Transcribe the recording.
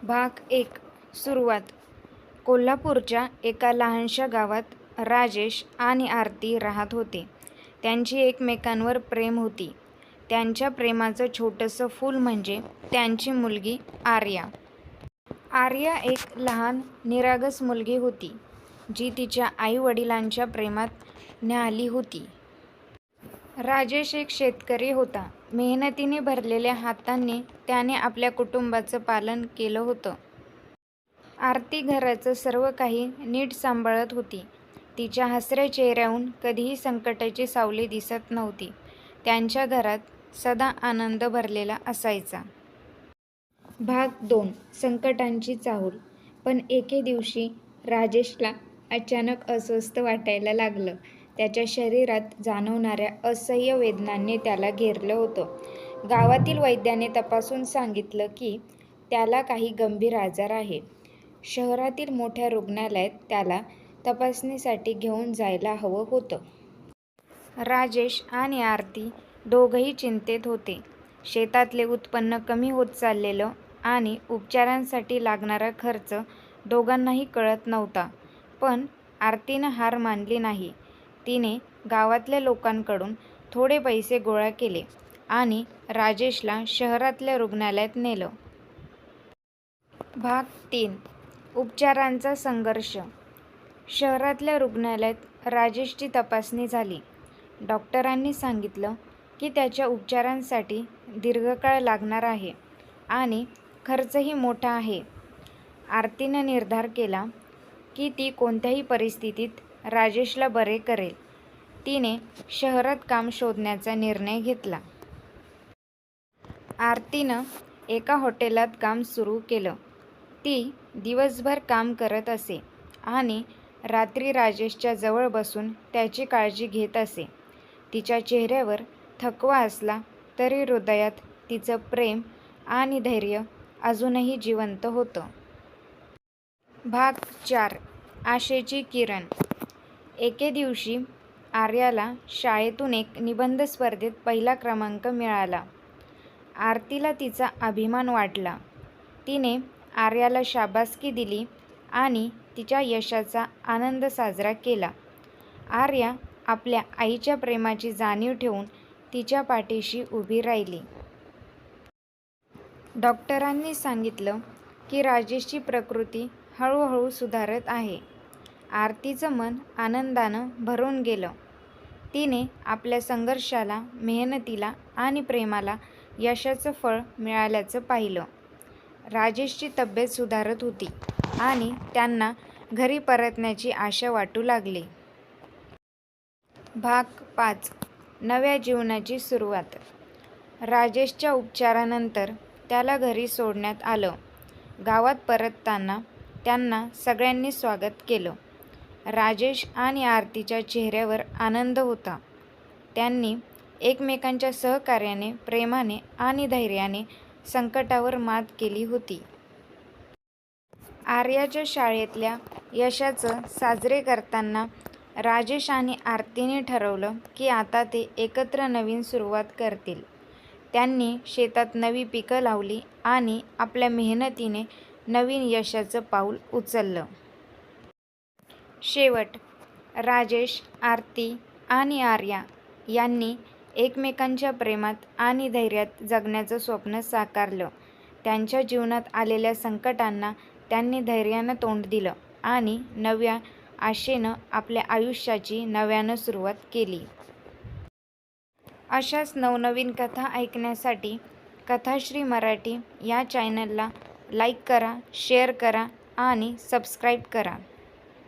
भाग 1. सुरुवात. कोल्हापूरच्या एका लहानशा गावात राजेश आणि आरती राहत होते. त्यांची एकमेकांवर प्रेम होती. त्यांच्या प्रेमाचं छोटंसं फूल म्हणजे त्यांची मुलगी आर्या. आर्या एक लहान निरागस मुलगी होती, जी तिच्या आई-वडिलांच्या प्रेमात न्हाली होती. राजेश एक शेतकरी होता. मेहनतीने भरलेल्या हातांनी त्याने आपल्या कुटुंबाचं पालन केलं होतं. आरती घराचं सर्व काही नीट सांभाळत होती. तिच्या हसऱ्या चेहऱ्याहून कधीही संकटाची सावली दिसत नव्हती. त्यांच्या घरात सदा आनंद भरलेला असायचा. भाग 2. संकटांची चाहूल. पण एके दिवशी राजेशला अचानक अस्वस्थ वाटायला लागलं. त्याच्या शरीरात जाणवणाऱ्या असह्य वेदनांनी त्याला घेरलं होतं. गावातील वैद्याने तपासून सांगितलं की त्याला काही गंभीर आजार आहे. शहरातील मोठ्या रुग्णालयात त्याला तपासणीसाठी घेऊन जायला हवं होतं. राजेश आणि आरती दोघंही चिंतेत होते. शेतातले उत्पन्न कमी होत चाललेलं आणि उपचारांसाठी लागणारा खर्च दोघांनाही कळत नव्हता. पण आरतीनं हार मानली नाही. तिने गावातल्या लोकांकडून थोडे पैसे गोळा केले आणि राजेशला शहरातल्या रुग्णालयात नेलं. भाग 3. उपचारांचा संघर्ष. शहरातल्या रुग्णालयात राजेशची तपासणी झाली. डॉक्टरांनी सांगितलं की त्याच्या उपचारांसाठी दीर्घकाळ लागणार आहे आणि खर्चही मोठा आहे. आरतीनं निर्धार केला की ती कोणत्याही परिस्थितीत राजेशला बरे करेल. तिने शहरात काम शोधण्याचा निर्णय घेतला. आरतीनं एका हॉटेलात काम सुरू केलं. ती दिवसभर काम करत असे आणि रात्री राजेशच्या जवळ बसून त्याची काळजी घेत असे. तिच्या चेहऱ्यावर थकवा असला तरी हृदयात तिचं प्रेम आणि धैर्य अजूनही जिवंत होतं. भाग 4. आशेची किरण. एके दिवशी आर्याला शाळेतून एक निबंध स्पर्धेत पहिला क्रमांक मिळाला. आरतीला तिचा अभिमान वाटला. तिने आर्याला शाबासकी दिली आणि तिच्या यशाचा आनंद साजरा केला. आर्या आपल्या आईच्या प्रेमाची जाणीव ठेवून तिच्या पाठीशी उभी राहिली. डॉक्टरांनी सांगितलं की राजेशची प्रकृती हळूहळू सुधारत आहे. आरतीचं मन आनंदानं भरून गेलं. तिने आपल्या संघर्षाला, मेहनतीला आणि प्रेमाला यशाचं फळ मिळाल्याचं पाहिलं. राजेशची तब्येत सुधारत होती आणि त्यांना घरी परतण्याची आशा वाटू लागली. भाग 5. नव्या जीवनाची सुरुवात. राजेशच्या उपचारानंतर त्याला घरी सोडण्यात आलं. गावात परतताना त्यांना सगळ्यांनी स्वागत केलं. राजेश आणि आरतीच्या चेहऱ्यावर आनंद होता. त्यांनी एकमेकांच्या सहकार्याने, प्रेमाने आणि धैर्याने संकटावर मात केली होती. आर्याच्या शाळेतल्या यशाचं साजरे करताना राजेश आणि आरतीने ठरवलं की आता ते एकत्र नवीन सुरुवात करतील. त्यांनी शेतात नवी पिकं लावली आणि आपल्या मेहनतीने नवीन यशाचं पाऊल उचललं. शेवट. राजेश, आरती आणि आर्या यांनी एकमेकांच्या प्रेमात आणि धैर्यात जगण्याचं स्वप्न साकारलं. त्यांच्या जीवनात आलेल्या संकटांना त्यांनी धैर्यानं तोंड दिलं आणि नव्या आशेनं आपल्या आयुष्याची नव्यानं सुरुवात केली. अशाच नवनवीन कथा ऐकण्यासाठी कथाश्री मराठी या चॅनलला लाईक करा, शेअर करा आणि सबस्क्राईब करा.